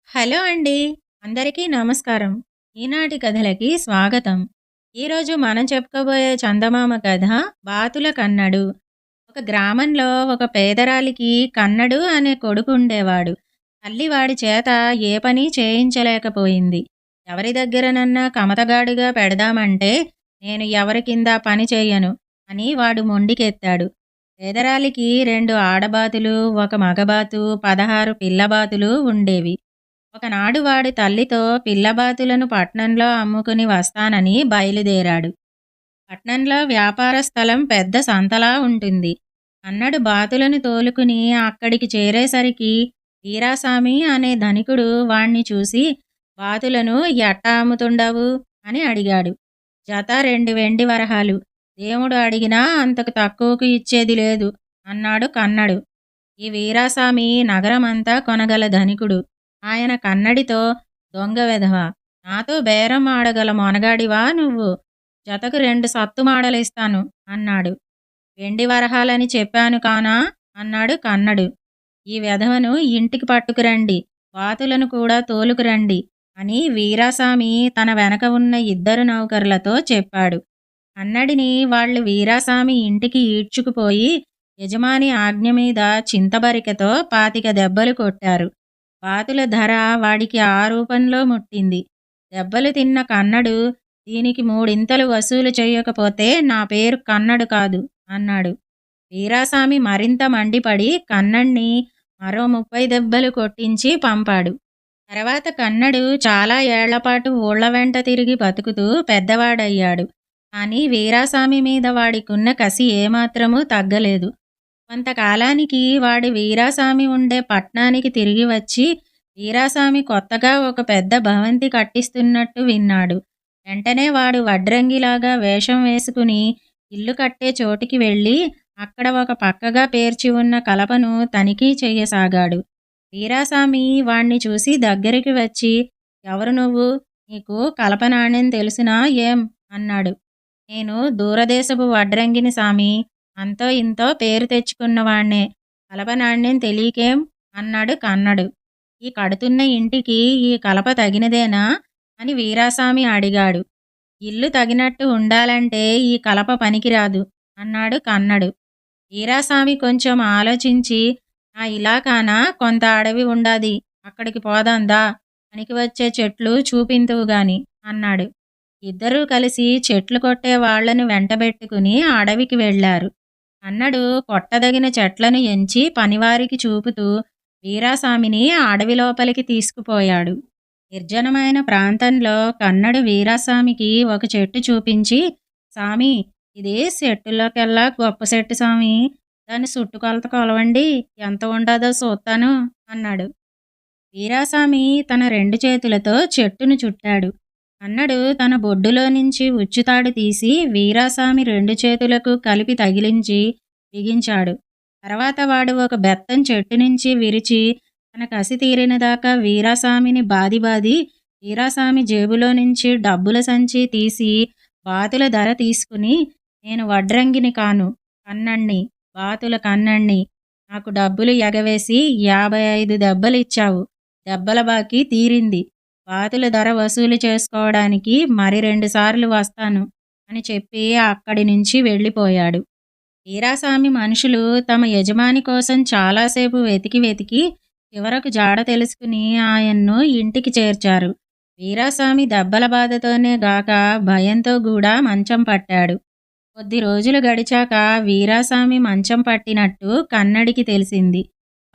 Hello అండి. అందరికీ నమస్కారం. ఈనాటి కథలకి స్వాగతం. ఈరోజు మనం చెప్పుకోబోయే చందమామ కథ 'బాతుల కన్నడు'. ఒక గ్రామంలో ఒక పేదరాలికి కన్నడు అనే కొడుకు ఉండేవాడు. తల్లి వాడి చేత ఏ పని చేయించలేకపోయింది. ఎవరి దగ్గరనన్నా కమతగాడిగా పెడదామంటే నేను ఎవరి కింద పని చెయ్యను అని వాడు మొండికెత్తాడు. పేదరాలికి 2 ఆడబాతులు, ఒక మగబాతు, 16 పిల్లబాతులు ఉండేవి. ఒకనాడు వాడి తల్లితో పిల్లబాతులను పట్నంలో అమ్ముకుని వస్తానని బయలుదేరాడు. పట్నంలో వ్యాపార స్థలం పెద్ద సంతలా ఉంటుంది. అన్నడు బాతులను తోలుకుని అక్కడికి చేరేసరికి వీరాసామి అనే ధనికుడు వాణ్ణి చూసి, బాతులను ఎట్టా అమ్ముతుండవు అని అడిగాడు. జత 2 వెండి వరహాలు. దేవుడు అడిగినా అంతకు తక్కువకు ఇచ్చేది లేదు అన్నాడు కన్నడు. ఈ వీరాసామి నగరమంతా కొనగల ధనికుడు. ఆయన కన్నడితో, దొంగ వెధవ, నాతో బేరం ఆడగల మొనగాడివా నువ్వు? జతకు 2 సత్తుమాడలిస్తాను అన్నాడు. వెండి వరహాలని చెప్పాను కానా అన్నాడు కన్నడు. ఈ వెధవను ఇంటికి పట్టుకురండి, బాతులను కూడా తోలుకురండి అని వీరాసామి తన వెనక ఉన్న 2 నౌకర్లతో చెప్పాడు. కన్నడిని వాళ్ళు వీరాసామి ఇంటికి ఈడ్చుకుపోయి యజమాని ఆజ్ఞ మీద చింతబరికెతో 25 దెబ్బలు కొట్టారు. బాతుల ధర వాడికి ఆ రూపంలో ముట్టింది. దెబ్బలు తిన్న కన్నడు, దీనికి 3 వసూలు చెయ్యకపోతే నా పేరు కన్నడు కాదు అన్నాడు. వీరాసామి మరింత మండిపడి కన్నడ్ని మరో 30 దెబ్బలు కొట్టించి పంపాడు. తర్వాత కన్నడు చాలా ఏళ్లపాటు ఊళ్ల వెంట తిరిగి బతుకుతూ పెద్దవాడయ్యాడు. కానీ వీరాసామి మీద వాడికున్న కసి ఏమాత్రమూ తగ్గలేదు. కొంతకాలానికి వాడు వీరాసామి ఉండే పట్నానికి తిరిగి వచ్చి, వీరాసామి కొత్తగా ఒక పెద్ద భవంతి కట్టిస్తున్నట్టు విన్నాడు. వెంటనే వాడు వడ్రంగిలాగా వేషం వేసుకుని ఇల్లు కట్టే చోటికి వెళ్ళి అక్కడ ఒక పక్కగా పేర్చి ఉన్న కలపను తనిఖీ చెయ్యసాగాడు. వీరాసామి వాణ్ణి చూసి దగ్గరికి వచ్చి, ఎవరు నువ్వు? నీకు కలప నాణ్యం తెలుసునా ఏం అన్నాడు. నేను దూరదేశపు వడ్రంగిని సామి, అంతో ఇంతో పేరు తెచ్చుకున్నవాణ్ణే, కలప నాణ్యం తెలియకేం అన్నాడు కన్నడు. ఈ కడుతున్న ఇంటికి ఈ కలప తగినదేనా అని వీరాసామి అడిగాడు. ఇల్లు తగినట్టు ఉండాలంటే ఈ కలప పనికిరాదు అన్నాడు కన్నడు. వీరాసామి కొంచెం ఆలోచించి, ఆ ఇలాకాన కొంత అడవి ఉండాది, అక్కడికి పోదాందా, పనికి వచ్చే చెట్లు చూపింతువుగాని అన్నాడు. ఇద్దరూ కలిసి చెట్లు కొట్టే వాళ్లను వెంటబెట్టుకుని అడవికి వెళ్లారు. కన్నడు కొట్టదగిన చెట్లను ఎంచి పనివారికి చూపుతూ వీరాసామిని అడవి లోపలికి తీసుకుపోయాడు. నిర్జనమైన ప్రాంతంలో కన్నడు వీరాసామికి ఒక చెట్టు చూపించి, సామి, ఇది చెట్టులోకెల్లా గొప్ప చెట్టు సామి, దాని చుట్టుకొలత కొలవండి, ఎంత ఉండదో చూస్తాను అన్నాడు. వీరాసామి తన 2 చేతులతో చెట్టును చుట్టాడు. కన్నడు తన బొడ్డులో నుంచి ఉచ్చుతాడు తీసి వీరాసామి 2 చేతులకు కలిపి తగిలించి బిగించాడు. తర్వాత వాడు ఒక బెత్తం చెట్టు నుంచి విరిచి తన కసి తీరిన దాకా వీరాసామిని బాది వీరాసామి జేబులో నుంచి డబ్బుల సంచి తీసి బాతుల ధర తీసుకుని, నేను వడ్రంగిని కాను, కన్నణ్ణి, బాతుల కన్నణ్ణి, నాకు డబ్బులు ఎగవేసి 55 దెబ్బలు ఇచ్చావు, దెబ్బల బాకీ తీరింది, బాతుల ధర వసూలు చేసుకోవడానికి మరి 2 సార్లు వస్తాను అని చెప్పి అక్కడి నుంచి వెళ్ళిపోయాడు. వీరాసామి మనుషులు తమ యజమాని కోసం చాలాసేపు వెతికి చివరకు జాడ తెలుసుకుని ఆయన్ను ఇంటికి చేర్చారు. వీరాసామి దెబ్బల బాధతోనే గాక భయంతో కూడా మంచం పట్టాడు. కొద్ది రోజులు గడిచాక వీరాసామి మంచం పట్టినట్టు కన్నడికి తెలిసింది.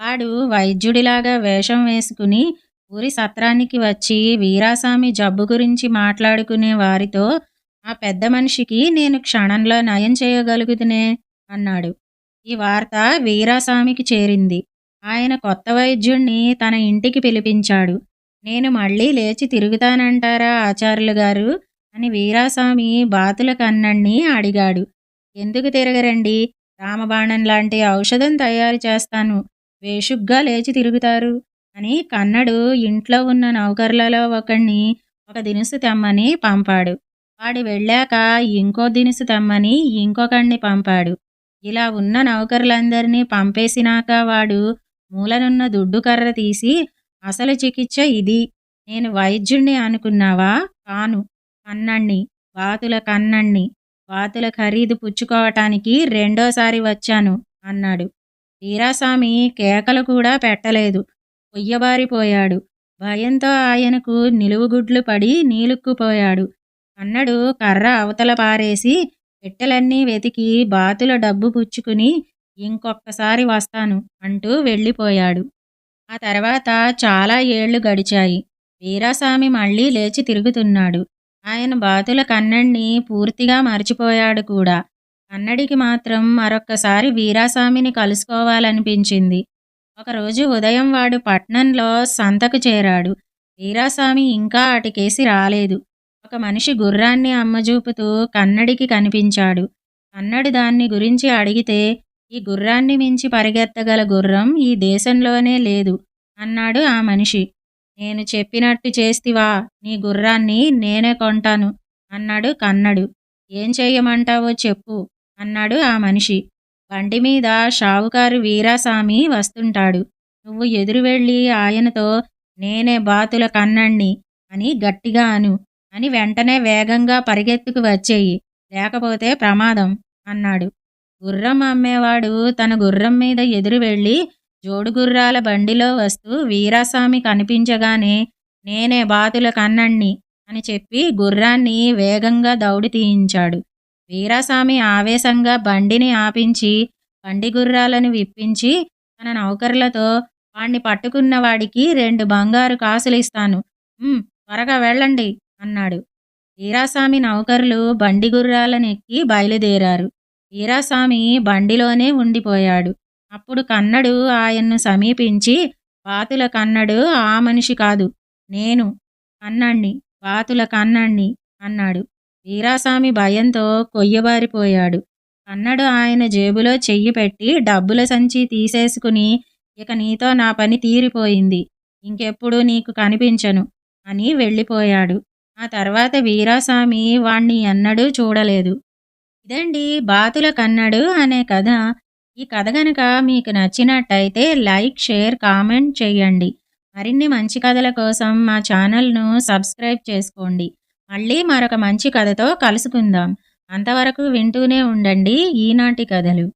వాడు వైద్యుడిలాగా వేషం వేసుకుని ఊరి సత్రానికి వచ్చి వీరాసామి జబ్బు గురించి మాట్లాడుకునే వారితో, ఆ పెద్ద మనిషికి నేను క్షణంలో నయం చేయగలుగుతునే అన్నాడు. ఈ వార్త వీరాసామికి చేరింది. ఆయన కొత్త వైద్యుణ్ణి తన ఇంటికి పిలిపించాడు. నేను మళ్ళీ లేచి తిరుగుతానంటారా ఆచార్యులు గారు అని వీరాసామి బాతుల కన్నణ్ణి అడిగాడు. ఎందుకు తిరగరండి, రామబాణం లాంటి ఔషధం తయారు చేస్తాను, వేషుగ్గా లేచి తిరుగుతారు అని కన్నడు ఇంట్లో ఉన్న నౌకర్లలో ఒకణ్ణి ఒక దినుసు తెమ్మని పంపాడు. వాడు వెళ్ళాక ఇంకో దినుసు తెమ్మని ఇంకొకణ్ణి పంపాడు. ఇలా ఉన్న నౌకర్లందరినీ పంపేసినాక వాడు మూలనున్న దుడ్డు కర్ర తీసి అసలు చికిత్స ఇది. నేను వైద్యుణ్ణి అనుకున్నావా? కాను. కన్నణ్ణి. బాతుల కన్నణ్ణి. బాతుల ఖరీదు పుచ్చుకోవటానికి రెండోసారి వచ్చాను అన్నాడు. వీరాస్వామి కేకలు కూడా పెట్టలేదు. కొయ్యబారిపోయాడు. భయంతో ఆయనకు నిలువుగుడ్లు పడి నీలుక్కుపోయాడు. కన్నడు కర్ర అవతల పారేసి పెట్టెలన్నీ వెతికి బాతుల డబ్బు పుచ్చుకుని ఇంకొక్కసారి వస్తాను అంటూ వెళ్ళిపోయాడు. ఆ తర్వాత చాలా ఏళ్లు గడిచాయి. వీరాస్వామి మళ్ళీ లేచి తిరుగుతున్నాడు. ఆయన బాతుల కన్నడిని పూర్తిగా మర్చిపోయాడు కూడా. కన్నడికి మాత్రం మరొక్కసారి వీరాస్వామిని కలుసుకోవాలనిపించింది. ఒకరోజు ఉదయం వాడు పట్నంలో సంతకు చేరాడు. వీరాస్వామి ఇంకా అటుకేసి రాలేదు. ఒక మనిషి గుర్రాన్ని అమ్మజూపుతూ కన్నడికి కనిపించాడు. కన్నడు దాన్ని గురించి అడిగితే, ఈ గుర్రాన్ని మించి పరిగెత్తగల గుర్రం ఈ దేశంలోనే లేదు అన్నాడు ఆ మనిషి. నేను చెప్పినట్టు చేస్తివా? నీ గుర్రాన్ని నేనే కొంటాను అన్నాడు కన్నడు. ఏం చెయ్యమంటావో చెప్పు అన్నాడు ఆ మనిషి. బండి మీద షావుకారు వీరాస్వామి వస్తుంటాడు. నువ్వు ఎదురు వెళ్ళి ఆయనతో నేనే బాతుల కన్నణ్ణి అని గట్టిగా అను అని వెంటనే వేగంగా పరిగెత్తుకు వచ్చేయి, లేకపోతే ప్రమాదం అన్నాడు. గుర్రం అమ్మేవాడు తన గుర్రం మీద ఎదురు వెళ్ళి జోడుగుర్రాల బండిలో వస్తూ వీరాస్వామి కనిపించగానే నేనే బాతుల కన్నణ్ణి అని చెప్పి గుర్రాన్ని వేగంగా దౌడి తీయించాడు. వీరాస్వామి ఆవేశంగా బండిని ఆపించి బండి గుర్రాలను విప్పించి తన నౌకర్లతో వాణ్ణి పట్టుకున్న వాడికి 2 బంగారు కాసులిస్తాను, త్వరగా వెళ్ళండి అన్నాడు. వీరాస్వామి నౌకర్లు బండి గుర్రాలనెక్కి బయలుదేరారు. వీరాస్వామి బండిలోనే ఉండిపోయాడు. అప్పుడు కన్నడు ఆయన్ను సమీపించి, బాతుల కన్నడు ఆ మనిషి కాదు, నేను కన్నణ్ణి, బాతుల కన్నణ్ణి అన్నాడు. వీరాస్వామి భయంతో కొయ్యబారిపోయాడు. కన్నడు ఆయన జేబులో చెయ్యి పెట్టి డబ్బుల సంచి తీసేసుకుని, ఇక నీతో నా పని తీరిపోయింది, ఇంకెప్పుడు నీకు కనిపించను అని వెళ్ళిపోయాడు. ఆ తర్వాత వీరాస్వామి వాణ్ణి ఎన్నడూ చూడలేదు. ఇదండి బాతుల కన్నడు అనే కథ. ఈ కథ గనక మీకు నచ్చినట్టయితే లైక్, షేర్, కామెంట్ చేయండి. మరిన్ని మంచి కథల కోసం మా ఛానల్ను సబ్స్క్రైబ్ చేసుకోండి. మళ్ళీ మరొక మంచి కథతో కలుసుకుందాం. అంతవరకు వింటూనే ఉండండి ఈనాటి కథలు.